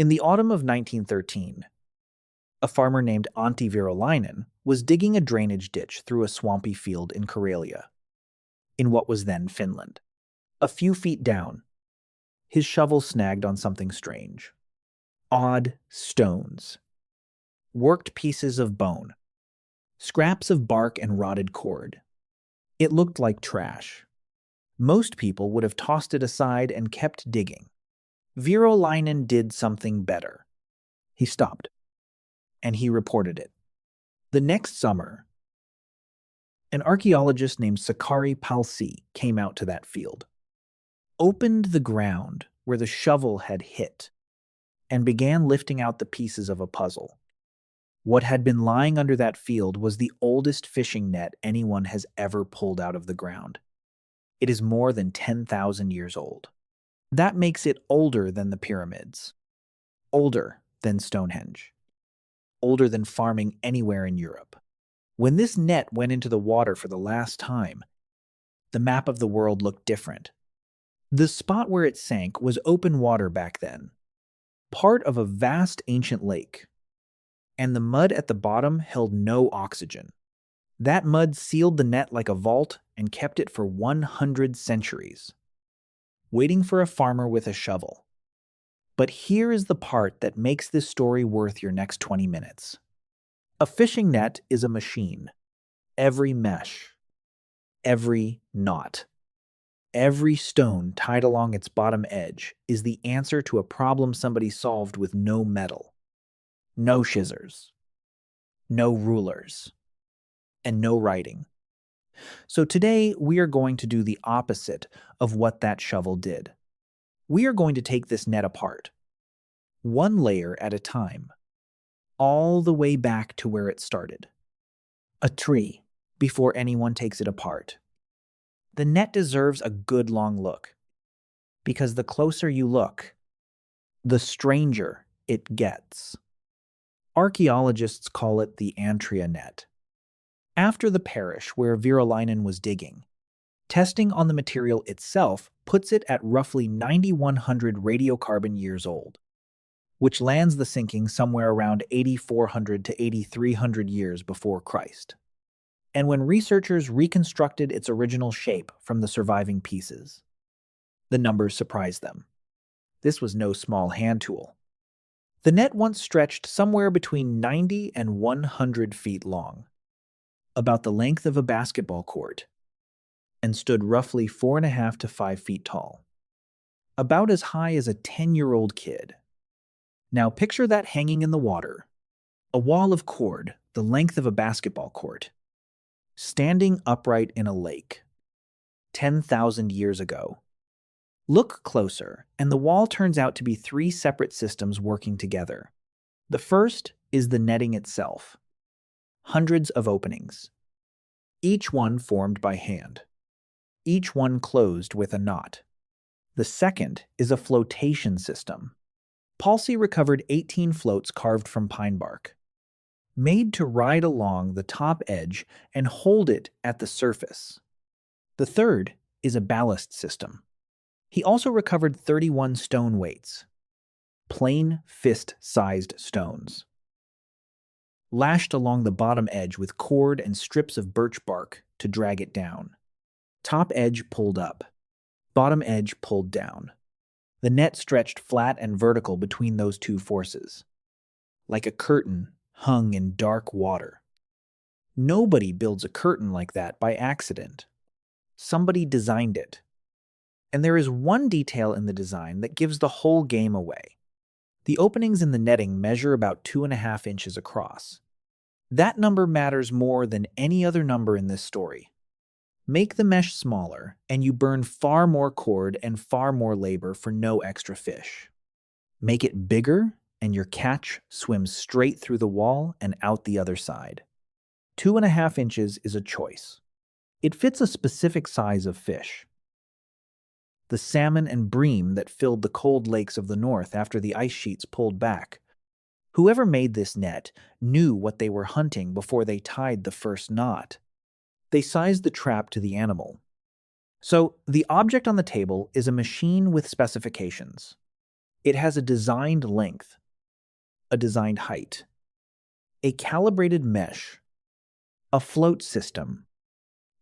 In the autumn of 1913, a farmer named Antti Virolainen was digging a drainage ditch through a swampy field in Karelia, in what was then Finland. A few feet down, his shovel snagged on something strange. Odd stones, worked pieces of bone, scraps of bark and rotted cord. It looked like trash. Most people would have tossed it aside and kept digging. Virolainen did something better. He stopped, and he reported it. The next summer, an archaeologist named Sakari Palsi came out to that field, opened the ground where the shovel had hit, and began lifting out the pieces of a puzzle. What had been lying under that field was the oldest fishing net anyone has ever pulled out of the ground. It is more than 10,000 years old. That makes it older than the pyramids, older than Stonehenge, older than farming anywhere in Europe. When this net went into the water for the last time, the map of the world looked different. The spot where it sank was open water back then, part of a vast ancient lake, and the mud at the bottom held no oxygen. That mud sealed the net like a vault and kept it for 100 centuries, waiting for a farmer with a shovel. But here is the part that makes this story worth your next 20 minutes. A fishing net is a machine. Every mesh, every knot, every stone tied along its bottom edge is the answer to a problem somebody solved with no metal, no scissors, no rulers, and no writing. So today we are going to do the opposite of what that shovel did. We are going to take this net apart, one layer at a time, all the way back to where it started. A tree, before anyone takes it apart. The net deserves a good long look, because the closer you look, the stranger it gets. Archaeologists call it the Antria net. After the parish where Virolainen was digging, testing on the material itself puts it at roughly 9,100 radiocarbon years old, which lands the sinking somewhere around 8,400 to 8,300 years before Christ. And when researchers reconstructed its original shape from the surviving pieces, the numbers surprised them. This was no small hand tool. The net once stretched somewhere between 90 and 100 feet long, about the length of a basketball court, and stood roughly 4.5 to 5 feet tall, about as high as a 10-year-old kid. Now picture that hanging in the water, a wall of cord the length of a basketball court, standing upright in a lake, 10,000 years ago. Look closer, and the wall turns out to be 3 separate systems working together. The first is the netting itself. Hundreds of openings, each one formed by hand, each one closed with a knot. The second is a flotation system. Palsy recovered 18 floats carved from pine bark, made to ride along the top edge and hold it at the surface. The third is a ballast system. He also recovered 31 stone weights, plain fist-sized stones, lashed along the bottom edge with cord and strips of birch bark to drag it down. Top edge pulled up, bottom edge pulled down. The net stretched flat and vertical between those two forces, like a curtain hung in dark water. Nobody builds a curtain like that by accident. Somebody designed it. And there is one detail in the design that gives the whole game away. The openings in the netting measure about 2.5 inches across. That number matters more than any other number in this story. Make the mesh smaller, and you burn far more cord and far more labor for no extra fish. Make it bigger, and your catch swims straight through the wall and out the other side. 2.5 inches is a choice. It fits a specific size of fish. The salmon and bream that filled the cold lakes of the north after the ice sheets pulled back. Whoever made this net knew what they were hunting before they tied the first knot. They sized the trap to the animal. So, the object on the table is a machine with specifications. It has a designed length, a designed height, a calibrated mesh, a float system,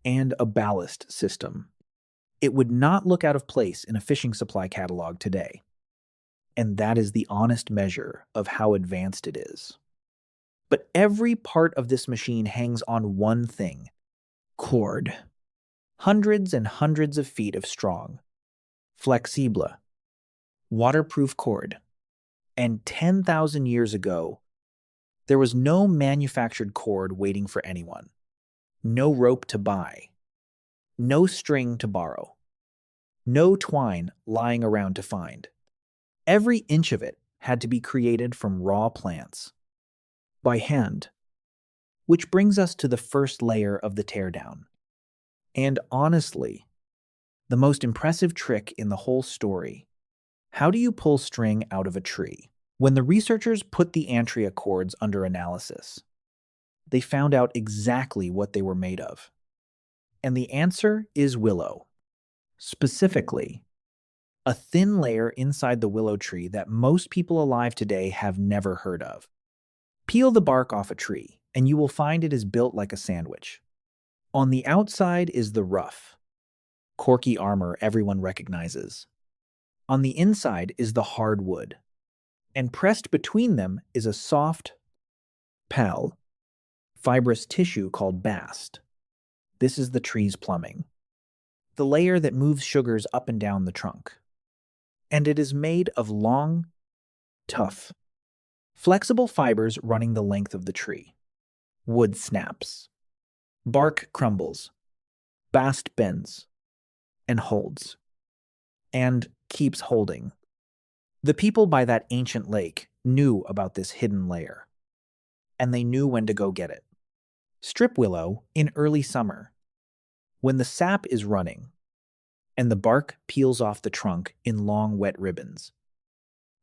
and a ballast system. It would not look out of place in a fishing supply catalog today. And that is the honest measure of how advanced it is. But every part of this machine hangs on one thing: cord. Hundreds and hundreds of feet of strong, flexible, waterproof cord. And 10,000 years ago, there was no manufactured cord waiting for anyone, no rope to buy, no string to borrow, no twine lying around to find. Every inch of it had to be created from raw plants, by hand, which brings us to the first layer of the teardown. And honestly, the most impressive trick in the whole story: how do you pull string out of a tree? When the researchers put the antria cords under analysis, they found out exactly what they were made of. And the answer is willow. Specifically, a thin layer inside the willow tree that most people alive today have never heard of. Peel the bark off a tree, and you will find it is built like a sandwich. On the outside is the rough, corky armor everyone recognizes. On the inside is the hard wood, and pressed between them is a soft, pale, fibrous tissue called bast. This is the tree's plumbing, the layer that moves sugars up and down the trunk. And it is made of long, tough, flexible fibers running the length of the tree. Wood snaps, bark crumbles, bast bends, and holds, and keeps holding. The people by that ancient lake knew about this hidden layer, and they knew when to go get it. Strip willow in early summer, when the sap is running, and the bark peels off the trunk in long wet ribbons,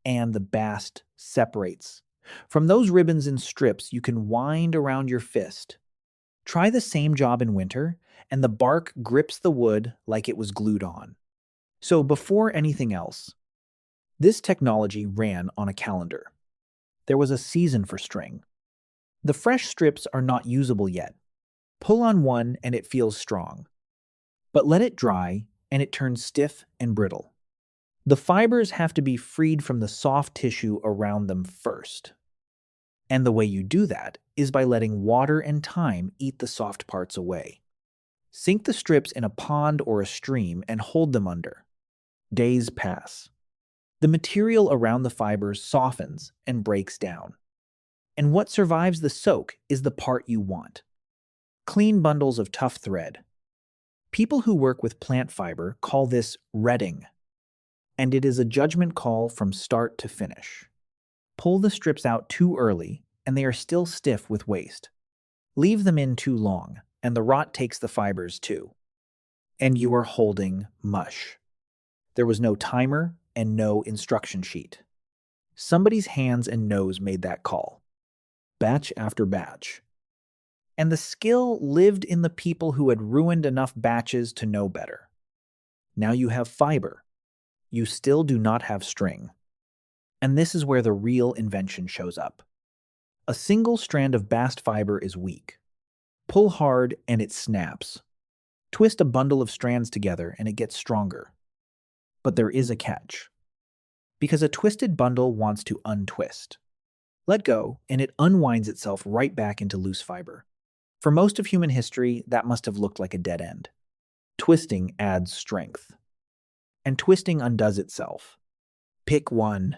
and the bast separates. From those ribbons in strips you can wind around your fist. Try the same job in winter, and the bark grips the wood like it was glued on. So before anything else, this technology ran on a calendar. There was a season for string. The fresh strips are not usable yet. Pull on one and it feels strong. But let it dry and it turns stiff and brittle. The fibers have to be freed from the soft tissue around them first. And the way you do that is by letting water and time eat the soft parts away. Sink the strips in a pond or a stream and hold them under. Days pass. The material around the fibers softens and breaks down. And what survives the soak is the part you want: clean bundles of tough thread. People who work with plant fiber call this retting, and it is a judgment call from start to finish. Pull the strips out too early, and they are still stiff with waste. Leave them in too long, and the rot takes the fibers too. And you are holding mush. There was no timer and no instruction sheet. Somebody's hands and nose made that call, batch after batch. And the skill lived in the people who had ruined enough batches to know better. Now you have fiber. You still do not have string. And this is where the real invention shows up. A single strand of bast fiber is weak. Pull hard and it snaps. Twist a bundle of strands together and it gets stronger. But there is a catch. Because a twisted bundle wants to untwist. Let go, and it unwinds itself right back into loose fiber. For most of human history, that must have looked like a dead end. Twisting adds strength. And twisting undoes itself. Pick one.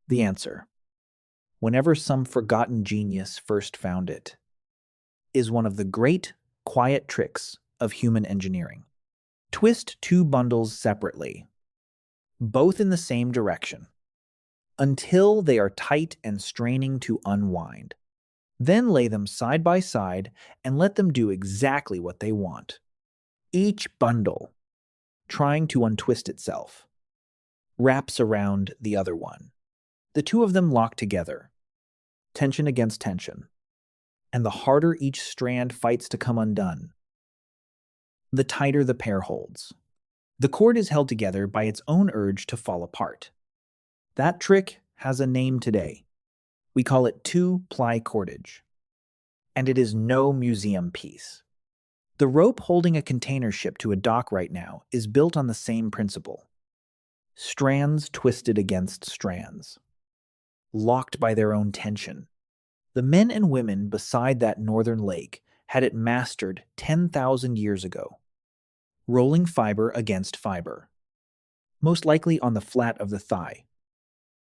The answer, whenever some forgotten genius first found it, is one of the great, quiet tricks of human engineering. Twist two bundles separately, both in the same direction, until they are tight and straining to unwind. Then lay them side by side and let them do exactly what they want. Each bundle, trying to untwist itself, wraps around the other one. The two of them lock together, tension against tension, and the harder each strand fights to come undone, the tighter the pair holds. The cord is held together by its own urge to fall apart. That trick has a name today. We call it two-ply cordage, and it is no museum piece. The rope holding a container ship to a dock right now is built on the same principle. Strands twisted against strands, locked by their own tension. The men and women beside that northern lake had it mastered 10,000 years ago. Rolling fiber against fiber, most likely on the flat of the thigh,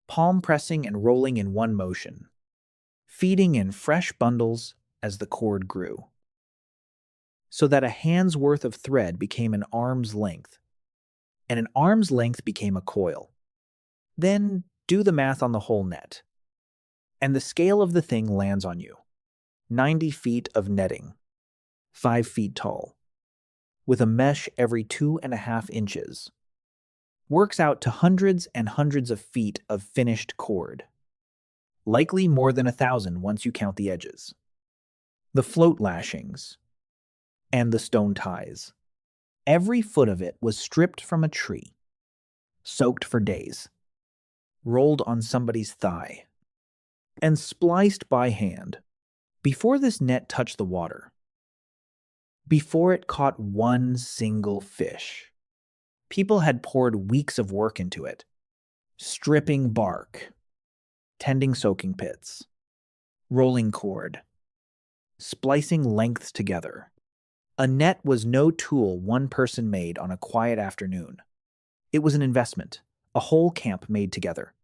palm pressing and rolling in one motion, feeding in fresh bundles as the cord grew, so that a hand's worth of thread became an arm's length, and an arm's length became a coil. Then do the math on the whole net, and the scale of the thing lands on you. 90 feet of netting, 5 feet tall, with a mesh every 2.5 inches. Works out to hundreds and hundreds of feet of finished cord. Likely more than 1,000 once you count the edges. The float lashings, and the stone ties. Every foot of it was stripped from a tree, soaked for days, rolled on somebody's thigh, and spliced by hand. Before this net touched the water, before it caught one single fish, people had poured weeks of work into it, stripping bark, tending soaking pits, rolling cord, splicing lengths together. A net was no tool one person made on a quiet afternoon. It was an investment, a whole camp made together.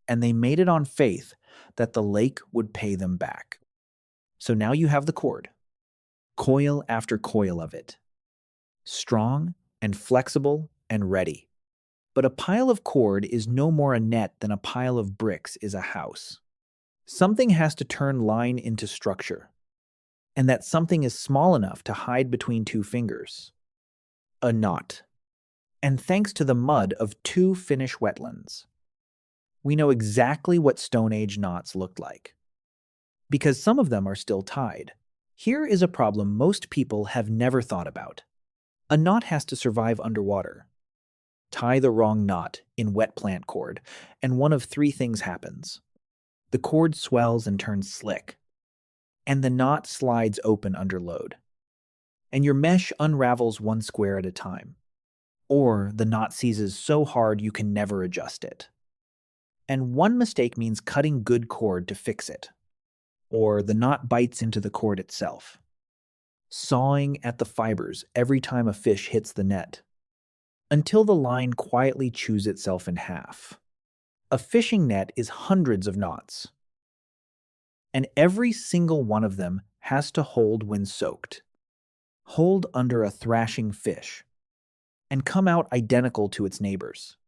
And they made it on faith that the lake would pay them back. So now you have the cord, coil after coil of it, strong and flexible and ready. But a pile of cord is no more a net than a pile of bricks is a house. Something has to turn line into structure, and that something is small enough to hide between two fingers. A knot. And thanks to the mud of 2 Finnish wetlands, we know exactly what Stone Age knots looked like. Because some of them are still tied. Here is a problem most people have never thought about. A knot has to survive underwater. Tie the wrong knot in wet plant cord, and one of 3 things happens. The cord swells and turns slick, and the knot slides open under load. And your mesh unravels 1 square at a time. Or the knot seizes so hard you can never adjust it. And one mistake means cutting good cord to fix it. Or the knot bites into the cord itself, sawing at the fibers every time a fish hits the net, until the line quietly chews itself in half. A fishing net is hundreds of knots, and every single one of them has to hold when soaked, hold under a thrashing fish, and come out identical to its neighbors.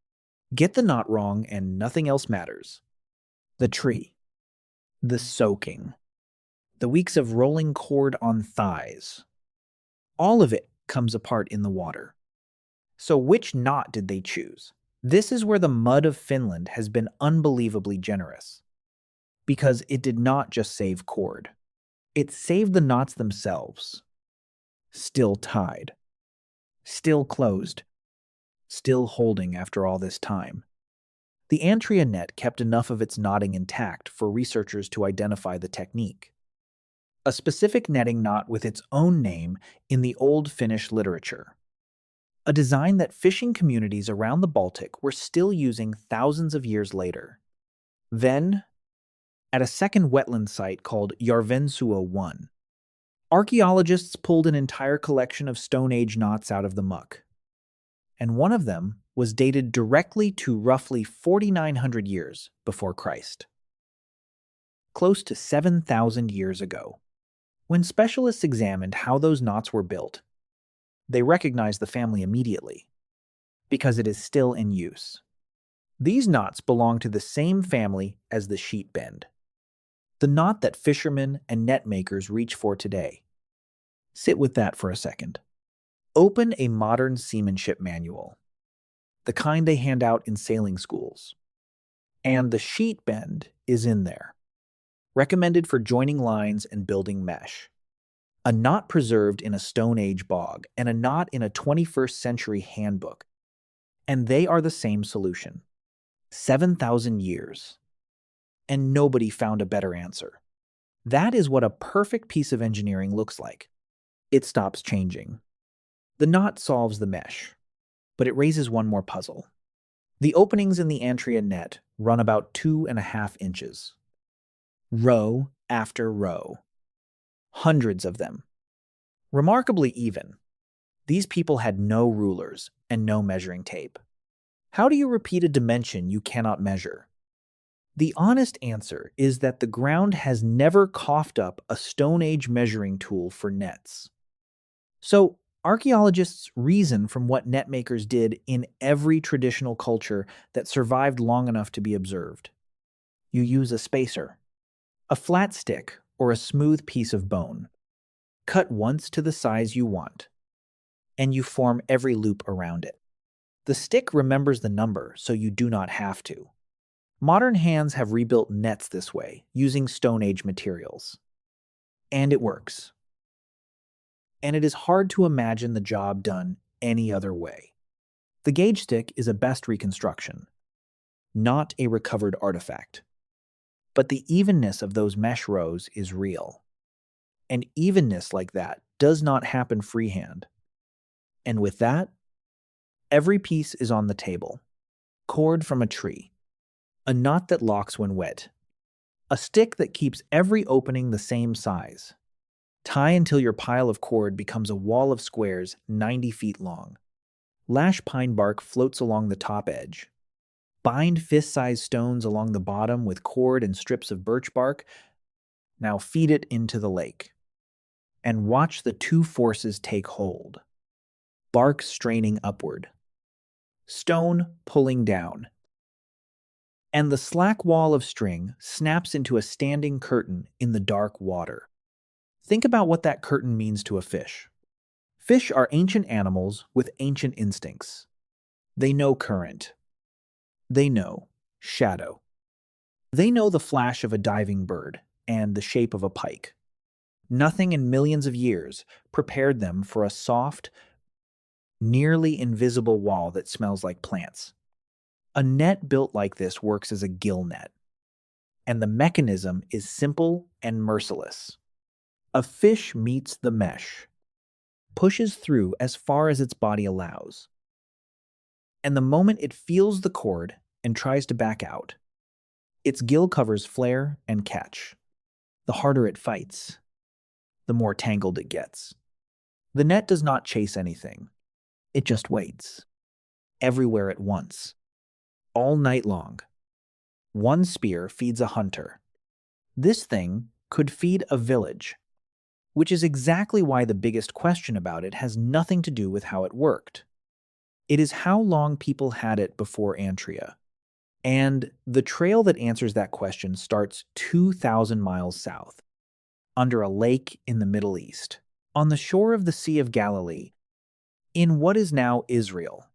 Get the knot wrong and nothing else matters. The tree. The soaking. The weeks of rolling cord on thighs. All of it comes apart in the water. So which knot did they choose? This is where the mud of Finland has been unbelievably generous. Because it did not just save cord. It saved the knots themselves. Still tied. Still closed. Still holding after all this time. The Antria net kept enough of its knotting intact for researchers to identify the technique. A specific netting knot with its own name in the Old Finnish literature. A design that fishing communities around the Baltic were still using thousands of years later. Then, at a second wetland site called Järvensuo 1, archaeologists pulled an entire collection of Stone Age knots out of the muck. And one of them was dated directly to roughly 4,900 years before Christ. Close to 7,000 years ago. When specialists examined how those knots were built, they recognized the family immediately, because it is still in use. These knots belong to the same family as the sheet bend, the knot that fishermen and net makers reach for today. Sit with that for a second. Open a modern seamanship manual, the kind they hand out in sailing schools, and the sheet bend is in there, recommended for joining lines and building mesh. A knot preserved in a Stone Age bog and a knot in a 21st century handbook, and they are the same solution. 7,000 years. And nobody found a better answer. That is what a perfect piece of engineering looks like. It stops changing. The knot solves the mesh, but it raises one more puzzle. The openings in the Antria net run about 2.5 inches. Row after row. Hundreds of them. Remarkably even. These people had no rulers and no measuring tape. How do you repeat a dimension you cannot measure? The honest answer is that the ground has never coughed up a Stone Age measuring tool for nets. So, archaeologists reason from what net makers did in every traditional culture that survived long enough to be observed. You use a spacer, a flat stick, or a smooth piece of bone. Cut once to the size you want, and you form every loop around it. The stick remembers the number, so you do not have to. Modern hands have rebuilt nets this way, using Stone Age materials. And it works. And it is hard to imagine the job done any other way. The gauge stick is a best reconstruction, not a recovered artifact. But the evenness of those mesh rows is real. And evenness like that does not happen freehand. And with that, every piece is on the table. Cord from a tree. A knot that locks when wet. A stick that keeps every opening the same size. Tie until your pile of cord becomes a wall of squares 90 feet long. Lash pine bark floats along the top edge. Bind fist-sized stones along the bottom with cord and strips of birch bark. Now feed it into the lake. And watch the two forces take hold. Bark straining upward. Stone pulling down. And the slack wall of string snaps into a standing curtain in the dark water. Think about what that curtain means to a fish. Fish are ancient animals with ancient instincts. They know current. They know shadow. They know the flash of a diving bird and the shape of a pike. Nothing in millions of years prepared them for a soft, nearly invisible wall that smells like plants. A net built like this works as a gill net, and the mechanism is simple and merciless. A fish meets the mesh, pushes through as far as its body allows, and the moment it feels the cord and tries to back out, its gill covers flare and catch. The harder it fights, the more tangled it gets. The net does not chase anything. It just waits. Everywhere at once. All night long. One spear feeds a hunter. This thing could feed a village, which is exactly why the biggest question about it has nothing to do with how it worked. It is how long people had it before Antria. And the trail that answers that question starts 2,000 miles south, under a lake in the Middle East, on the shore of the Sea of Galilee, in what is now Israel.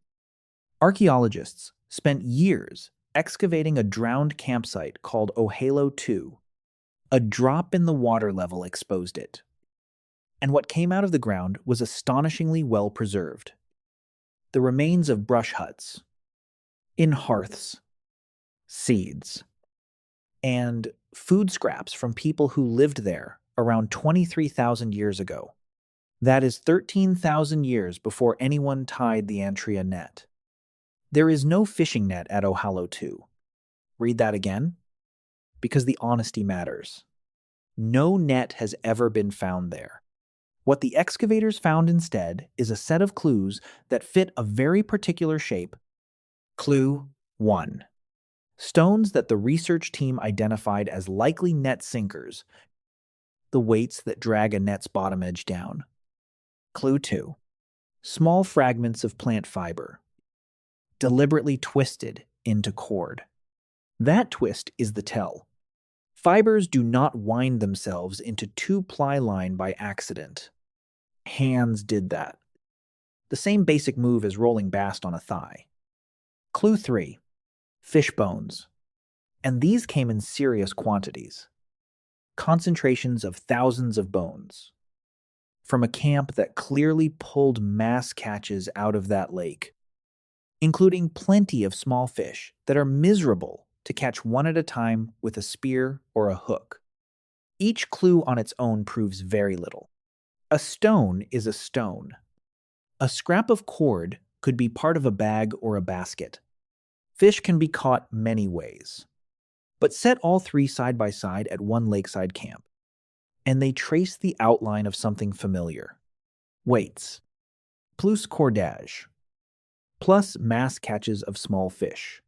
Archaeologists spent years excavating a drowned campsite called Ohalo 2. A drop in the water level exposed it. And what came out of the ground was astonishingly well preserved. The remains of brush huts, in hearths, seeds, and food scraps from people who lived there around 23,000 years ago. That is 13,000 years before anyone tied the Antria net. There is no fishing net at Ohalo 2. Read that again? Because the honesty matters. No net has ever been found there. What the excavators found instead is a set of clues that fit a very particular shape. Clue 1. Stones that the research team identified as likely net sinkers, the weights that drag a net's bottom edge down. Clue 2. Small fragments of plant fiber, deliberately twisted into cord. That twist is the tell. Fibers do not wind themselves into two-ply line by accident. Hands did that. The same basic move as rolling bast on a thigh. Clue 3. Fish bones. And these came in serious quantities. Concentrations of thousands of bones. From a camp that clearly pulled mass catches out of that lake. including plenty of small fish that are miserable to catch one at a time with a spear or a hook. Each clue on its own proves very little. A stone is a stone. A scrap of cord could be part of a bag or a basket. Fish can be caught many ways. But set all three side by side at one lakeside camp, and they trace the outline of something familiar. Weights, plus cordage, plus mass catches of small fish.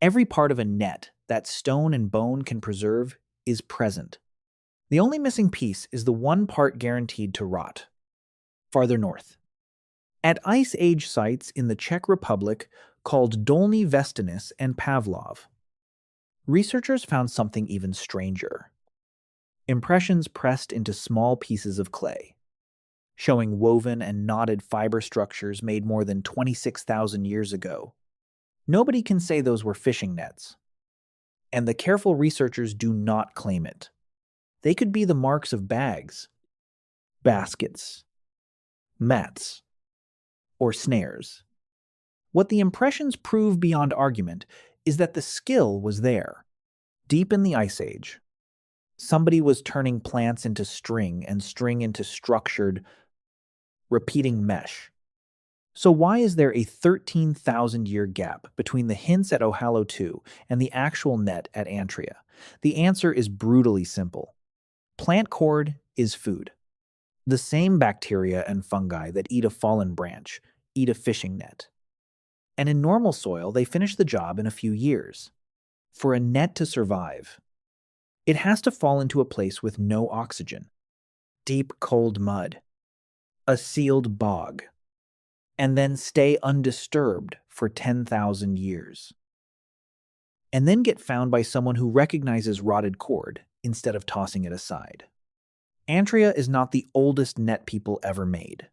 Every part of a net that stone and bone can preserve is present. The only missing piece is the one part guaranteed to rot. Farther north. At Ice Age sites in the Czech Republic called Dolní Věstonice and Pavlov, researchers found something even stranger. Impressions pressed into small pieces of clay, showing woven and knotted fiber structures made more than 26,000 years ago. Nobody can say those were fishing nets, and the careful researchers do not claim it. They could be the marks of bags, baskets, mats, or snares. What the impressions prove beyond argument is that the skill was there. Deep in the Ice Age, somebody was turning plants into string and string into structured, repeating mesh. So why is there a 13,000-year gap between the hints at Ohalo 2 and the actual net at Antria? The answer is brutally simple. Plant cord is food. The same bacteria and fungi that eat a fallen branch eat a fishing net. And in normal soil, they finish the job in a few years. For a net to survive, it has to fall into a place with no oxygen, deep cold mud, a sealed bog, and then stay undisturbed for 10,000 years. And then get found by someone who recognizes rotted cord instead of tossing it aside. Antria is not the oldest net people ever made.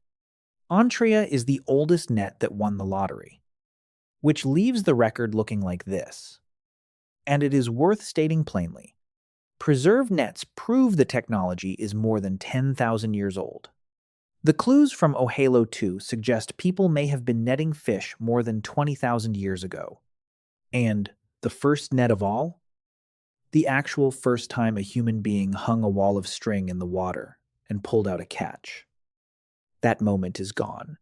Antria is the oldest net that won the lottery, which leaves the record looking like this. And it is worth stating plainly. Preserved nets prove the technology is more than 10,000 years old. The clues from Ohalo 2 suggest people may have been netting fish more than 20,000 years ago. And the first net of all? The actual first time a human being hung a wall of string in the water and pulled out a catch. That moment is gone.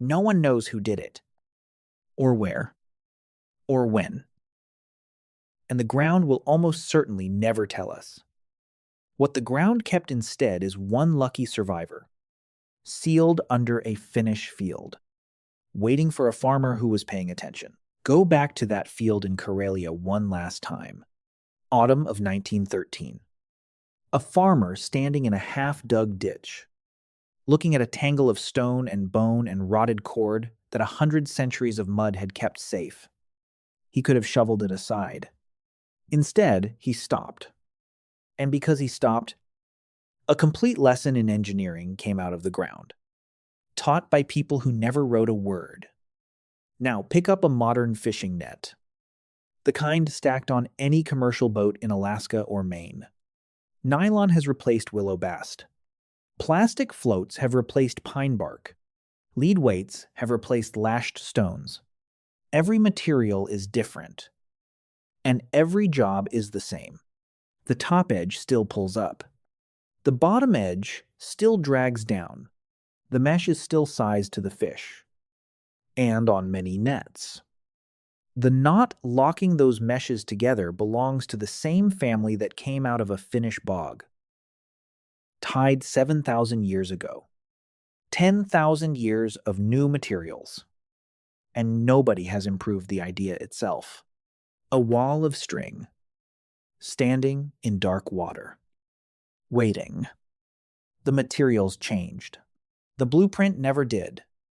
No one knows who did it, or where, or when. And the ground will almost certainly never tell us. What the ground kept instead is one lucky survivor, sealed under a Finnish field, waiting for a farmer who was paying attention. Go back to that field in Karelia one last time. Autumn of 1913. A farmer standing in a half-dug ditch, looking at a tangle of stone and bone and rotted cord that 100 centuries of mud had kept safe. He could have shoveled it aside. Instead, he stopped. And because he stopped, a complete lesson in engineering came out of the ground, taught by people who never wrote a word. Now, pick up a modern fishing net, the kind stacked on any commercial boat in Alaska or Maine. Nylon has replaced willow bast. Plastic floats have replaced pine bark. Lead weights have replaced lashed stones. Every material is different, and every job is the same. The top edge still pulls up. The bottom edge still drags down. The mesh is still sized to the fish, and on many nets. The knot locking those meshes together belongs to the same family that came out of a Finnish bog, tied 7,000 years ago. 10,000 years of new materials, and nobody has improved the idea itself. A wall of string, standing in dark water, waiting. The materials changed. The blueprint never did.